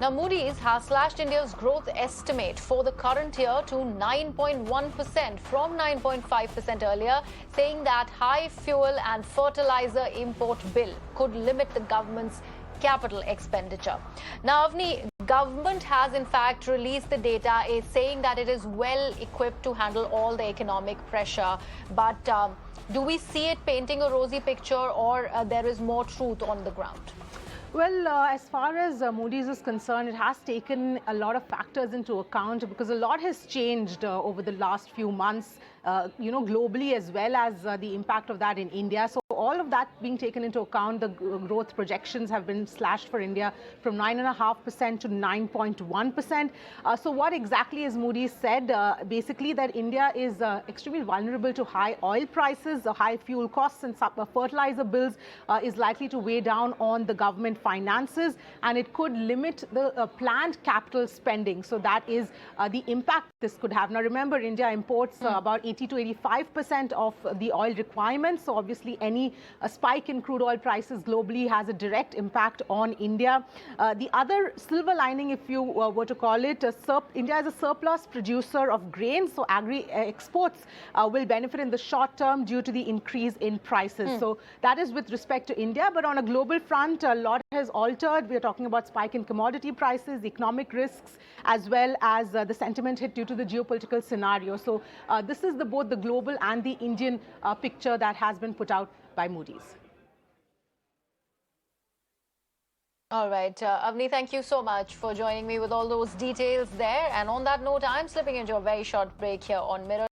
Now, Moody's has slashed India's growth estimate for the current year to 9.1% from 9.5% earlier, saying that high fuel and fertilizer import bill could limit the government's capital expenditure. Now, Avni, government has in fact released the data saying that it is well equipped to handle all the economic pressure. But do we see it painting a rosy picture, or there is more truth on the ground? Well, as far as Moody's is concerned, it has taken a lot of factors into account because a lot has changed over the last few months, globally, as well as the impact of that in India. So all of that being taken into account, the growth projections have been slashed for India from 9.5% to 9.1%. So what exactly is Moody's said? Basically that India is extremely vulnerable to high oil prices, high fuel costs, and fertilizer bills is likely to weigh down on the government finances, and it could limit the planned capital spending. So that is the impact this could have. Now remember, India imports about 80 to 85% of the oil requirements. So obviously any spike in crude oil prices globally has a direct impact on India. The other silver lining, if you were to call it, India is a surplus producer of grains, so agri exports will benefit in the short term due to the increase in prices. So that is with respect to India, but on a global front, a lot has altered. We are talking about spike in commodity prices, economic risks, as well as the sentiment hit due to the geopolitical scenario. So this is both the global and the Indian picture that has been put out by Moody's. All right, Avni, thank you so much for joining me with all those details there. And on that note, I'm slipping into a very short break here on Mirror.